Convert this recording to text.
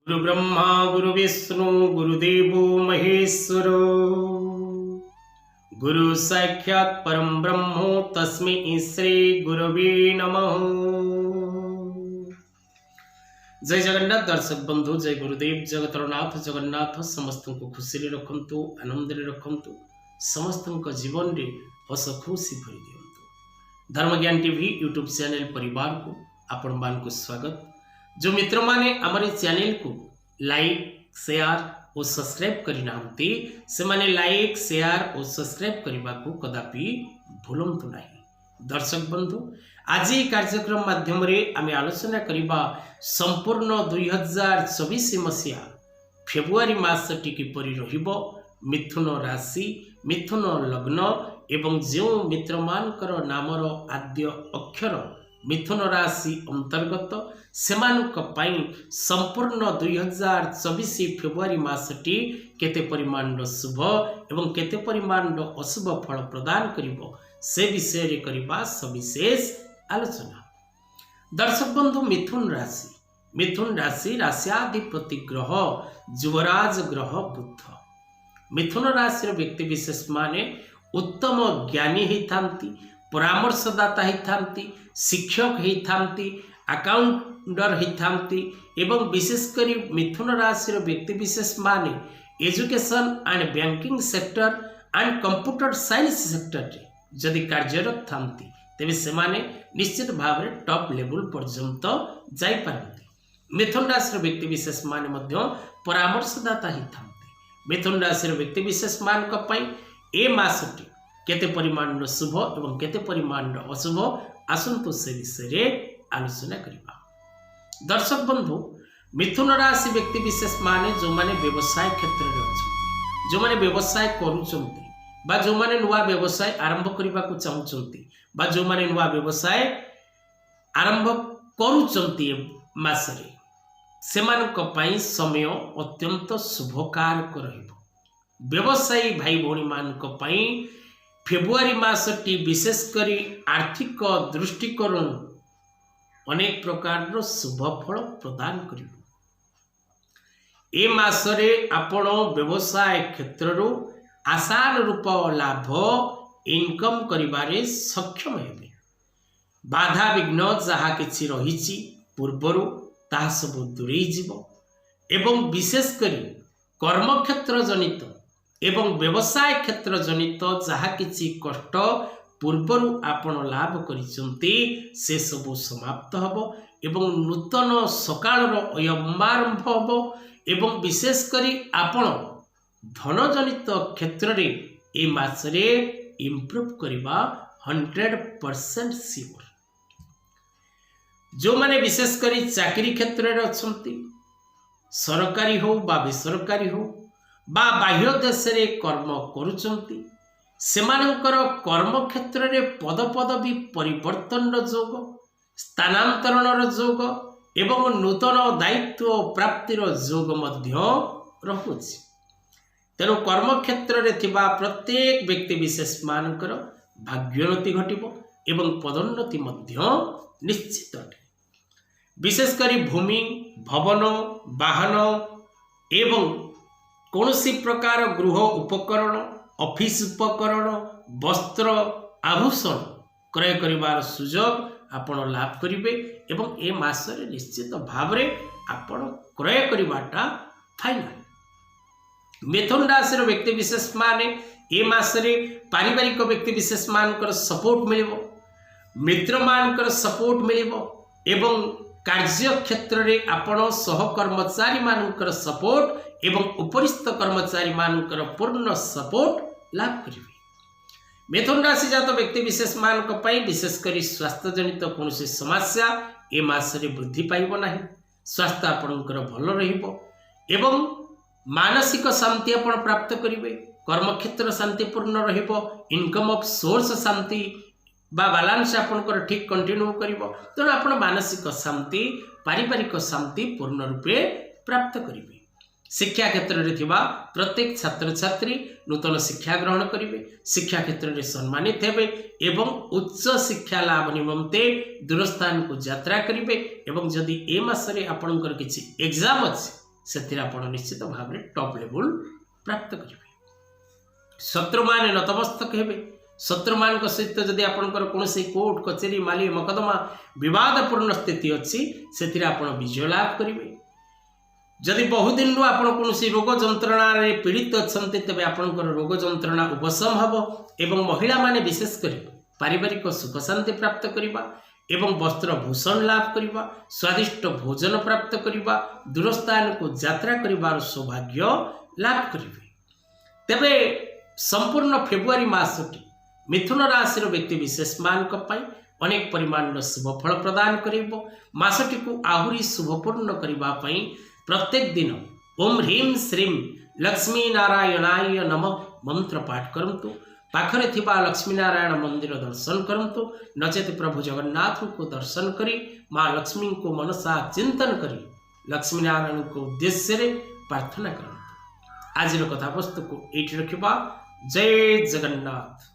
गुरु ब्रह्मा गुरु विष्णु गुरुदेवो महेश्वरो गुरु साक्षात् परम ब्रह्मो तस्मै श्री गुरवे नमः। जय जगन्नाथ दर्शक बंधु, जय गुरुदेव जगतरनाथ जगन्नाथ समस्त को खुशी रखंतु, आनंद रखंतु, समस्त जीवन रे हस खुशी भरी दियंतु। धर्मज्ञान टीवी यूट्यूब चैनल परिवार को आपण मान को स्वागत। जो मित्र माने हमारे चैनल को लाइक शेयर और सब्सक्राइब करना से माने लाइक शेयर और सब्सक्राइब करने को कदापि भूलंतु नहीं। दर्शक बंधु, आज ये कार्यक्रम माध्यम आम आलोचना करवा संपूर्ण 2024 मसीहा फेब्रुआरी मासटी किपरि रहिबो, मिथुन राशि मिथुन लग्न एवं जो मित्र मानकर नामर आद्य अक्षर मिथुन राशि अंतर्गत सेमानक पई संपूर्ण 2024 फेब्रुआरी मासटी केते परिमाण शुभ एवं केते परिमाण अशुभ फल प्रदान करिवो से विषय रे करबा सविशेष आलोचना। दर्शक बंधु, मिथुन राशि राशियाधिपति ग्रह युवराज ग्रह बुध। मिथुन राशि व्यक्ति विशेष माने उत्तम ज्ञानी होइथांती, परामर्शदाता होइथांती, शिक्षक होइथांती, अकाउंटर होइथांती एवं विशेषकर मिथुन राशि व्यक्ति विशेष माने education and banking sector and computer science sector रे जदि कार्यरत थांती तेबे से माने निश्चित भाव में टॉप लेवल पर्यंत जाई पारंती। मिथुन राशि व्यक्ति विशेष माने मध्य परामर्शदाता होइथांती। मिथुन राशि व्यक्ति विशेष मान को पई ए मासटी केते परिमाण शुभ एवं केते परिमाण अशुभ आसंतु से विषय रे आलोचना करिबा। दर्शक बंधु, मिथुन राशि व्यक्ति विशेष माने जो माने व्यवसाय क्षेत्र रे अछंती, जो माने व्यवसाय करूचंती बा जो माने नुवा व्यवसाय आरंभ करिबा को चाहुचंती बा जो माने नुवा व्यवसाय आरंभ करूचंती मासरे सेमानक पई समय अत्यंत शुभकारक रहिबो। व्यवसायी भाई भौणी मानक पई फेब्रुआरी मासटी विशेष करी आर्थिक दृष्टिकोण अनेक प्रकार शुभ फल प्रदान करिवो। ए मासरे आपण व्यवसाय क्षेत्ररू आसान रूप लाभ इनकम करिबारे सक्षम हेबे। बाधा विघ्न जहा किछि रहिछि पूर्वरु ताहा सब दूरेई जिवो एवं विशेष करी कर्म क्षेत्र जनित एवं व्यवसाय क्षेत्र जनित जहा किछि कष्ट पूर्वरु आपण लाभ करिसंती से सब समाप्त हबो एवं नूतन सकाळर अयमारंभ हबो एवं विशेष करी आपण धन जनित क्षेत्र रे ए मासरे इंप्रूव करबा 100% सियोर। जो माने विशेष करी चाकरी क्षेत्र रे अछंती, सरकारी हो बा बेसरकारी हो बा बाह्य देश रे कर्म करूचंती, सेमानकर कर्म क्षेत्र रे पद पदवी परिवर्तन जोग, स्थानांतरण जोग एवं नूतन दायित्व प्राप्तिर जोग मध्य रहुछि। तेणु कर्म क्षेत्र रे थिबा प्रत्येक व्यक्ति विशेष मानकर भाग्योन्नति घटिबो एवं पदोन्नति मध्य निश्चित अटे। विशेष करी भूमि भवन वाहन एवं कौनसी प्रकार गृह उपकरण ऑफिस उपकरण वस्त्र आभूषण क्रय करिवार सुजोग आपण लाभ करिवे एवं ए मासरे निश्चित भाव रे आपण क्रय करिवाटा फाइनल। मिथुन राशि व्यक्ति विशेष माने ए मासरे पारिवारिक व्यक्ति विशेष मानकर सपोर्ट मिलिबो, मित्र मानकर सपोर्ट मिलिबो एवं कार्य क्षेत्र रे आपण सहकर्मचारी मानकर सपोर्ट एवं उपरिस्थ कर्मचारी मानकर पूर्ण सपोर्ट लाभ करिवे। मिथुन राशि जात व्यक्ति विशेष मानक पई विशेष करी स्वास्थ्य जनित कोनोसी समस्या ए मासरे वृद्धि पाइबो नाही। स्वास्थ्य आपणकर भल रहिबो एवं मानसिक शांति आपण प्राप्त करिवे। कर्म क्षेत्र शांतिपूर्ण रहिबो, इनकम ऑफ सोर्स शांति बा बैलेंस आपणकर ठीक कंटिन्यू करिवो। तेणु आपण मानसिक शांति पारिवारिक शांति पूर्ण रूपे प्राप्त करिवे। शिक्षा क्षेत्र रे थिबा प्रत्येक छात्र छात्री नूतन शिक्षा ग्रहण करिवे, शिक्षा क्षेत्र रे सम्मानित हेबे एवं उच्च शिक्षा लाभ निमंते दूरस्थान को यात्रा करिवे एवं जदि ए मासरे आपणकर किछि एग्जाम अछि से आपण निश्चित भाव में टॉप लेवल प्राप्त करेंगे। शत्रु मान नतमस्तक हेबे। शत्रु मान सहित जदि आपंकर कौन कोर्ट कचेरी माली मकदमा विवादपूर्ण स्थिति अच्छी से विजय लाभ करेंगे। जदि बहुत दिन आप रोग जंत्रणा पीड़ित अच्छा तेज आपंकर रोग जंत्रणा उपशम हम एवं महिला माने विशेषकर पारिवारिक सुख शांति प्राप्त करवा एवं वस्त्र भूषण लाभ करवा स्वादिष्ट भोजन प्राप्त करवा दूरस्थान को यात्रा कर सौभाग्य लाभ करेंगे। तेबे संपूर्ण फेब्रुआरी मासटी मिथुन राशि व्यक्ति विशेष मान अनेक परिमाण शुभ फल प्रदान करिबो। मासटी को आहुरी शुभपूर्ण करने प्रत्येक दिन ओम ह्रीं श्रीं लक्ष्मी नारायणाय नमः मंत्र पाठ करंतु। पाखरे थिबा लक्ष्मी नारायण मंदिर दर्शन करंतु। नचेत प्रभु जगन्नाथ को दर्शन करी माँ लक्ष्मी को मनसा चिंतन करी लक्ष्मी नारायण को उद्देश्य रे प्रार्थना करंतु। आज कथा वस्तु को एठी रखिबा। जय जगन्नाथ।